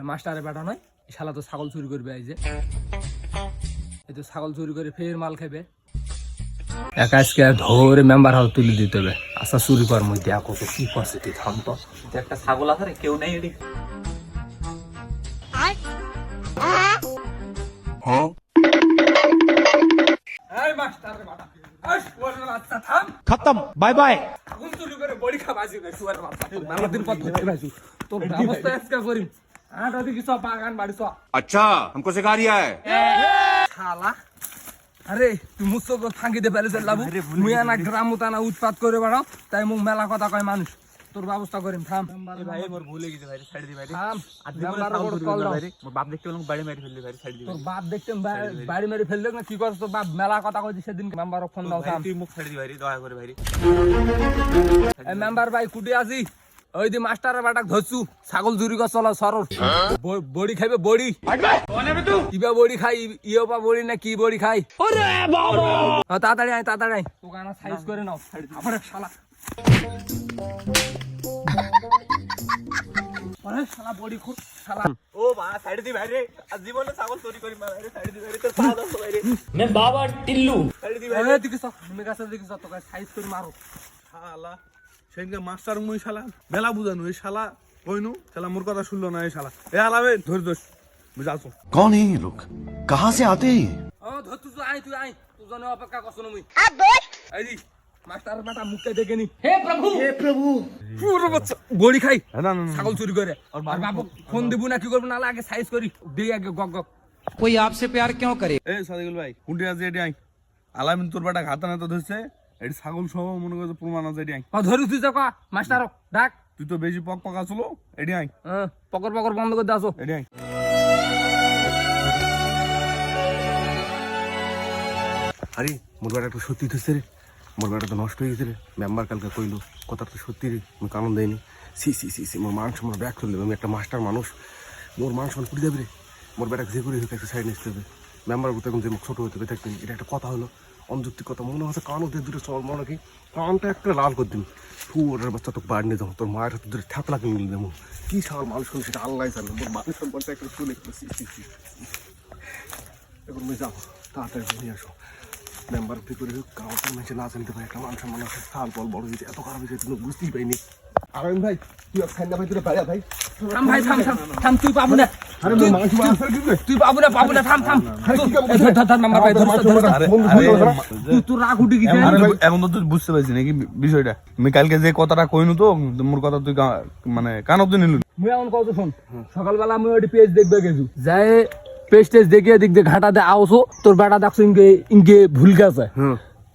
মাস্টারে বেটা নয়, শালা তো ছাগল চুরি করবে। এই যে এই তো ছাগল চুরি করে ফের মাল খাবে। একা আজকে ধরে মেম্বার হাউস তুলে দিতে হবে। আচ্ছা চুরি কর মধ্যে কত কি করছে তুই থাম তো। একটা ছাগল আছে রে, কেউ নেই এদিক। खत्म बाय बाय। अच्छा हमको सिखा रिया है। আরে তুই মুসো ফাঁকি দে পেলে লাবু মুয়া না গ্রাম তানা উৎপাত করে বেড়াও, তাই মুখ মেলা কথা কয় মানুষ। তোর ব্যবস্থা করিম থাম। ভাই মোর ভুলে গেছে ভাই, সাইড দি ভাই। থাম আর মেম্বারের বড় কল দাও ভাই। মোর বাপ দেখতে বলং বাড়ি মারি ফেললি ভাই, সাইড দি ভাই। তোর বাপ দেখতে বাড়ি মেরে ফেললে না কি করছ? তোর বাপ মেলা কথা কইছে সেদিন। মেম্বার ফোন দাও থাম। তুই মুখ সাইড দি ভাই, দয়া করে ভাই। এই মেম্বার ভাই কুটি আছি। ওই দি মাস্টারের বাটাক ধরছু, ছাগল চুরি কর চলো সরল। বড়ি খাইবে বড়ি। কিবা বড়ি খাই, ইও পা বড়ি না কি বড়ি খাই? তাড়াতাড়ি আয় তাড়াতাড়ি আয়। তোকে আনা সাইজ করে নাও। আমার শালা আরে শালা বড়ি খুব শালা। ও বা সাইড দি ভাই রে, আজ জীবনে ছাগল চুরি করি মারা রে, সাইড দি ভাই রে। তোর পা দাও ভাই রে। मैं बाबा टिल्लू। সাইড দি ভাই। আরে দিকে সব তুমি কাছে দিকে সব তোকে সাইজ করে মারো। শালা সেদিনকে মাস্টার মুই শালা মেলা বুঝানো, এই শালা কইনু শালা মোর কথা শুনলো না। এই শালা এ আলাবে ধরে দোষ বুঝাছো। कौन है ये लोग, कहाँ से आते हैं? ও ধর তুই আয় তুই আয়, তুই জন্য অপেক্ষা করছ না মুই। এই দি মাস্টার বাটা মুখে দেখে নি। হে প্রভু পুরো বাচ্চা বড়ি খাই না না ছাগল চুরি করে। আর বাবু ফোন দিব না কি করব না আগে সাইজ করি দেই আগে গগ গগ। कोई आपसे प्यार क्यों करे? এ সাদিকুল ভাই কুন্ডি আছে এটি আই আলামিন তোর বেটা ঘাতা না তো ধরছে। এটি ছাগল সহ মনে করছে প্রমাণ আছে এটি আই। ধরি তুই যা কয়া মাস্টার ডাক। তুই তো বেশি পক পকা চলো এটি আই পকর পকর বন্ধ করে দাও। এটি আই। আরে মোর বেটা তো সত্যি ধরছে রে, মোর বেটা তো নষ্ট হয়ে গেছে রে। মেম্বার কালকে কইলো কথা তো সত্যি রে, আমি কারণ দেয়নি। সি সি সি সি মোর মান সম্মান ব্যাক করলে আমি একটা মাস্টার মানুষ, মোর মান সম্মান পুড়ে যাবে রে। মোর বেটা যে করে হোক একটা সাইড নিতে হবে। মেম্বার করতে এখন যে মুখ ছোটো হতে হবে দেখবেন, এটা একটা কথা হলো অনুযুক্তি কথা। মনে হচ্ছে কান ওদের দুটো চল মনে কি কানটা একটা লাল করে দিন। ওটার বাচ্চা তোকে বাড়ি নিয়ে যাবো, তোর মায়ের হাতে দুটো ঠ্যাপ লাগিয়ে নিয়ে দেবো। কি সাল মানুষ শুনে সেটা আল্লাহ জানে। মোর মানুষ সম্পর্কে একটা শুনে এখন আমি যাবো, তাড়াতাড়ি নিয়ে আসো। মেম্বার কি করে হোক কাউকে মেঝে না জানতে পারে। একটা মানুষের মানুষ সাল বল বড় হয়েছে, এত খারাপ হয়েছে তুমি বুঝতেই পারিনি। আরাম ভাই তুই খাই না ভাই, তুই বাইরে ভাই থাম ভাই থাম থাম থাম তুই পাবো না। আরে মানুষ তুই পাবো না থাম থাম। ধর মেম্বার ভাই ধর। তুই রাগ উঠে গেছে। এখন তো তুই বুঝতে পারছিস নাকি বিষয়টা? আমি কালকে যে কথাটা কইনু তো মোর কথা তুই মানে কানত নিলু। মুই এমন কত শোন, সকালবেলা মুই ওই পেজ দেখবে গেছু, যাই পেজ টেজ দেখে দিক দিয়ে ঘাটাতে আওসো তোর বেটা দেখছো ইনকে ভুল গেছে।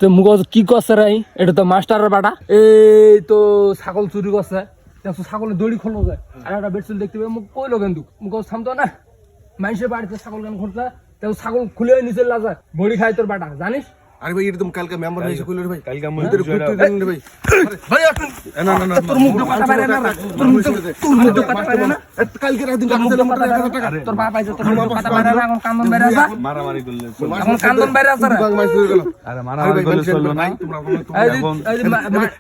তো মুখ কি করছে রে? এটা তো মাস্টারের বেটা। এই তো ছাগল চুরি করছে, দেখছো ছাগলের দড়ি খোলো যায়। আর একটা বেডশিট দেখতে পেয়ে মুখ কইলো কিন্তু মুখ থামতো না। মানুষের বাড়িতে ছাগল কেন খুঁজছে? দেখো ছাগল খুলে নিচে লাজা বড়ি খায় তোর বেটা জানিস। আরে ভাই এটা তুমি কালকে মেম্বার হয়েছে কইলো রে ভাই। কালকে আমি ভাই না না না তোর মুখ কথা বাইরে না, তোর মুখ কথা বাইরে না। কালকে রাত দিন তোর বাপ আইছে, তোর মুখ কথা বাইরে না। এখন কান্দন বাইরে আছে, মারামারি করলে এখন কান্দন বাইরে আছে। আরে মারামারি করলে চললো না।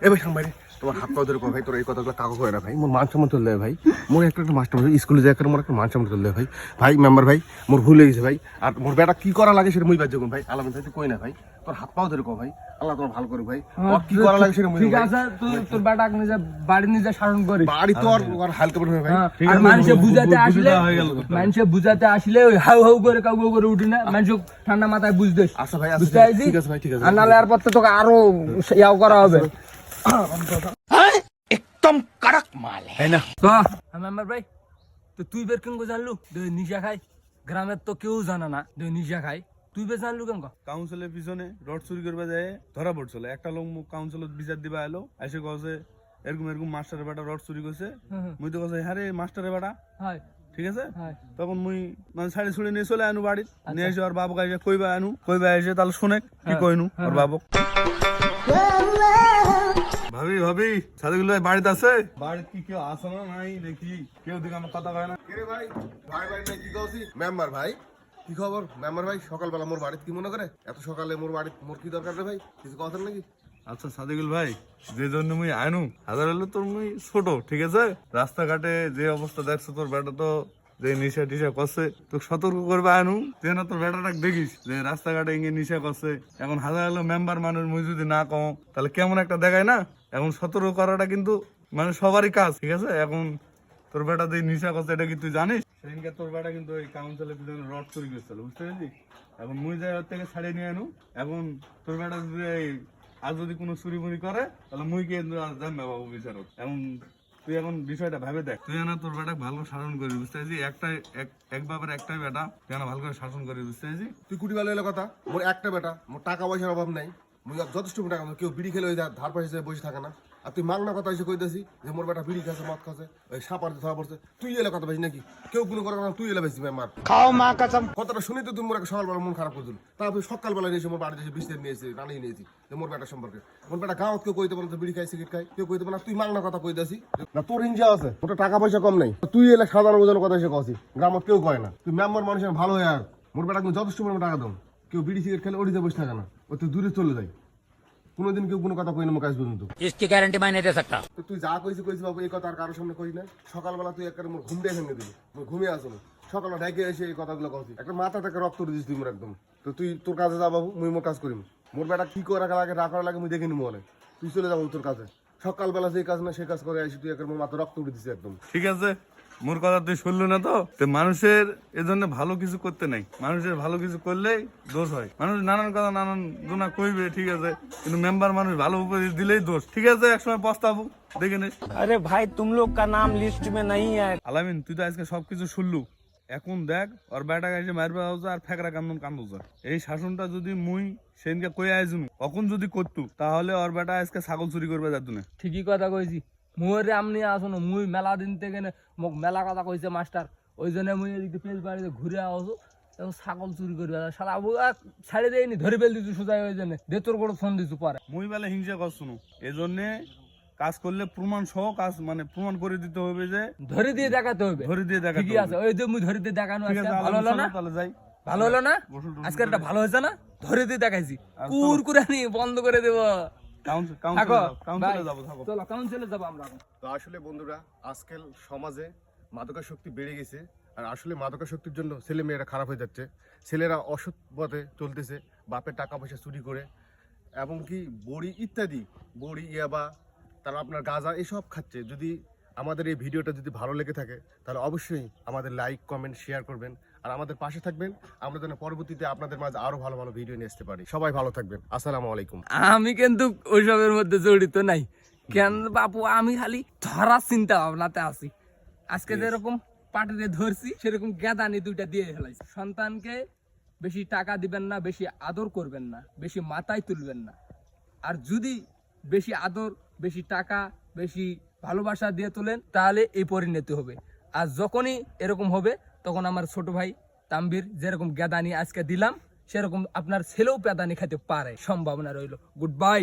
এই ভাই সাংবাই তোমার হাত পা ধরে ভাই তোর এই কথাগুলো কাগজ হয় না ভাই। মোর মান সম্মান চললে ভাই, মোর একটা মাস্টার স্কুলে যাই মোর একটা মান সম্মান চললে ভাই। ভাই মেম্বার ভাই মোর ভুল হয়ে গেছে ভাই। আর মোর বেটা কি করা লাগে সেটা মুই বাদ যখন ভাই আলামিন ভাই কই না ভাই, তোর হাত পাও ধরে ভাই। আল্লাহ তোমার ভালো করে ভাই, কি করা লাগে সেটা মুই। ঠিক আছে তুই তোর বেটা নিজে বাড়ি নিজে শাসন করিস। বাড়ি তো আর হালকা পড়ে ভাই। আর মানুষে বুঝাতে আসলে ওই হাউ হাউ করে কাউ করে উঠি না। মানুষ ঠান্ডা মাথায় বুঝতে। আচ্ছা ভাই বুঝতে পারছি? ঠিক আছে ভাই ঠিক আছে। আর নাহলে আর পর তোকে আরো ইয়াও করা হবে। एकदम कड़क माल है ना। মেম্বার ভাই তো তুই বের কেন জানলু নিশা খাই? গ্রামের তো কেউ জানা না নিশা খাই, তুই বের জানলু কেন? কাউন্সিলের পিছনে রড চুরি করবে যায় ধরা পড়ছিল। একটা লোক মুখ কাউন্সিলত বিচার দিবা এলো, এসে কছে এরকম এরকম মাস্টারের বেটা রড চুরি করছে। মুই তো কছে হ্যাঁ রে মাস্টারের বেটা, ঠিক আছে। তখন মুই মানে শাড়ি ছুড়ে নিয়ে চলে আনু বাড়ি নিয়ে এসে ওর বাবুকে এসে কইবা এসে তাহলে শুনে কি কইনু ওর বাবু। ভাবি ভাবি সাদিকুল ভাই বাড়িতে আছে? বাড়িতে কি কেউ আসে না নাই দেখি কেউ দিকে আমার কথা কয় না। কে ভাই ভাই ভাই কি কইছি? মেম্বার ভাই কি খবর? মেম্বার ভাই সকালবেলা মোর বাড়িতে কি মনে করে? এত সকালে মোর বাড়িতে মোর কি দরকার রে ভাই? কিছু কথা নাকি? আচ্ছা সাদিকুল ভাই যে জন্য মুই আনু হাজার হলো তোর মুই ছোট, ঠিক আছে। রাস্তাঘাটে যে অবস্থা দেখছো তোর বেটা তো যে নিশা টিশা করছে তোকে সতর্ক করবে আনু তুই না তোর বেটাটাকে দেখিস যে রাস্তাঘাটে ইঙ্গে নিশা করছে এখন হাজার হাজার মেম্বার মানুষ মুই যদি না কম তাহলে কেমন একটা দেখায় না। এখন সতর্ক করাটা কিন্তু মানে সবারই কাজ, ঠিক আছে? এখন তোর বেটা যে নিশা করছে এটা কি তুই জানিস? সেদিনকে তোর বেটা কিন্তু ওই কাউন্সিলের পিছনে রড চুরি করছিল, বুঝতে পেরেছি? এখন মুই যাই ওর থেকে ছাড়িয়ে নিয়ে আনু। এখন তোর বেটা যদি আর যদি কোনো চুরি মুড়ি করে তাহলে মুই কিন্তু আর জানবে বাবু বিচারক। এখন তুই এখন বিষয়টা ভাবে দেখ, তুই না তোর বেটা ভালো শাসন করি, বুঝতে পেরেছি? এক বাবার একটাই বেটা, তুই না ভালো করে শাসন করি, বুঝতে পেরেছি? তুই কুটি বেলা এলো কথা, মোর একটা বেটা, মোর টাকা পয়সার অভাব নাই, মুই যথেষ্ট টাকা, কেউ বিড়ি খেলে ওই ধার পয়সা বসে থাকে না। আর তুই মাংনা কথা এসে কইতেছি যে মোর বেটা বিড়ি খাচ্ছে, মদ খাচ্ছে, ওই সাপার ধরা পড়ছে, তুই এলে কথা বেশি নাকি? কেউ কোনো কথা না, তুই এলে বেশি মেম্বার। खाओ माँ कसम। কথাটা শুনি তো তুমি মোর একটা সকালবেলা মন খারাপ করে দিল। তারপর সকালবেলা নিয়েছি মোর বাড়িতে এসে বিস্তার নিয়েছি, রানিয়ে নিয়েছি যে মোর বেটা সম্পর্কে। মোর বেটা গাঁত কেউ কইতে পারে বিড়ি খাই সিগারেট খাই, কেউ কইতে পারে না, তুই মাংনা কথা কইতেছি না, তোর হিংসা আছে, ওটা টাকা পয়সা কম নাই, তুই এলে সাধারণ ওজন কথা এসে কছি, গ্রামত কেউ কয় না, তুই মেম্বার মানুষের ভালো হয়। আর মোর বেটা যথেষ্ট পরিমাণে টাকা দাও, কেউ বিড়ি সিগারেট খেলে ওড়িতে বসে থাকে না, ও তুই দূরে চলে যায়, কোনোদিন কেউ কোনো কথা কই না মুখ আজ পর্যন্ত। इसकी गारंटी मैं नहीं दे सकता। তো তুই যা কইছি বাবু, এই কথা আর কারোর সামনে কই না। সকালবেলা তুই একটা মোর ঘুম দিয়ে ভেঙে দিলি, মোর ঘুমিয়ে আসলো, সকালে ঢাকে এসে এই কথাগুলো কছি, একটা মাথা থেকে রক্ত দিস তুই মোর একদম। তো তুই তোর কাজে যা বাবু, মুই মোর কাজ করিম। মোর বেটা কি করা লাগে না করা লাগে মুই দেখে নিবো, তুই চলে যাবো তোর কাজে। সকালবেলা যে কাজ না সে কাজ করে আসি, তুই একটা মোর মাথা রক্ত উঠে দিস একদম। ঠিক আছে, মোর কথা তুই শুনলি না তো? তো মানুষের এজন্য ভালো কিছু করতে নাই, মানুষের ভালো কিছু করলেই দোষ হয়। মানুষ নানান কথা নানান জনা কইবে, ঠিক আছে, কিন্তু মেম্বার মানুষ ভালো উপদেশ দিলেই দোষ, ঠিক আছে? একসময় পস্তাবো, দেখে নিস। अरे भाई तुम लोग का नाम लिस्ट में नहीं है। আলামিন, তুই তো আজকে সবকিছু শুনলু, এখন দেখ ওর বেটা এসে মারবে আর ফেকরা কান্দন কান্দু। এই শাসনটা যদি মুই সেদিনকে কই আইজুন এখন যদি করতু, তাহলে ওর বেটা আজকে ছাগল চুরি করবে যার জন্য। ঠিকই কথা কইছি, মুই আমনি আসুন, মুই মেলা দিন থেকে মোক মেলা কথা কইছে মাস্টার, ওই জন্য মুই এদিকে পেজ বাড়িতে ঘুরে আসো, এখন ছাগল চুরি করবে শালা ছাড়ে দেয়নি, ধরে ফেল দিছু সোজাই, ওই জন্য দে তোর করে ফোন দিছু পরে। মুই বেলা হিংসা করছুন, এই জন্যে কাজ করলে প্রমাণ সহ কাজ, মানে প্রমাণ করে দিতে হবে যে ধরে দিয়ে দেখাতে হবে, ধরে দিয়ে দেখাতে ঠিকই আছে, হবে। ওই যে মুই ধরে দিয়ে দেখানো ঠিক আজকে আছে, ভালো হলো না? তাহলে যাই। ভালো হলো না? গোসল টোসল আজকে একটা ভালো হয়েছে না? ধরে দিয়ে দেখাইছি, আর কুর করে নি বন্ধ করে দেবো। থাকো কাউন্সিলে যাবো, থাকো। চলো কাউন্সিলে যাবো আমরা। তো আসলে বন্ধুরা, আজকাল সমাজে মাদকাসক্তি বেড়ে গেছে, আর আসলে মাদকাসক্তির জন্য ছেলে মেয়েরা খারাপ হয়ে যাচ্ছে, ছেলেরা অসৎ পথে চলতেছে, বাপের টাকা পয়সা চুরি করে, এবং কি বড়ি ইত্যাদি, বড়ি ইয়াবা, তারা আপনার গাঁজা এসব খাচ্ছে। যদি আমাদের এই ভিডিওটা যদি ভালো লেগে থাকে তাহলে অবশ্যই আমাদের লাইক কমেন্ট শেয়ার করবেন, আর আমাদের পাশে থাকবেন, আমরা যেন পরবর্তীতে আপনাদের মাঝে আরো ভালো ভালো ভিডিও নিয়ে আসতে পারি। সবাই ভালো থাকবেন, আসসালামু আলাইকুম। আমি কিন্তু ওইসবের মধ্যে জড়িত নাই, কেন বাপু, আমি খালি ধরার চিন্তা ভাবনাতে আছি। আজকে যেরকম পাটিতে ধরছি সেরকম গেদানি দুইটা দিয়ে ফেলাইছি। সন্তানকে বেশি টাকা দিবেন না, বেশি আদর করবেন না, বেশি মাথায় তুলবেন না। আর যদি বেশি আদর, বেশি টাকা, বেশি ভালোবাসা দিয়ে তোলেন, তাহলে এই পরিণতি হবে। আর যখনই এরকম হবে, তখন আমার ছোট ভাই তাম্বির যেরকম গেদানি আজকে দিলাম, সেরকম আপনার ছেলেও পেদানি খেতে পারে, সম্ভাবনা রইল। Good bye.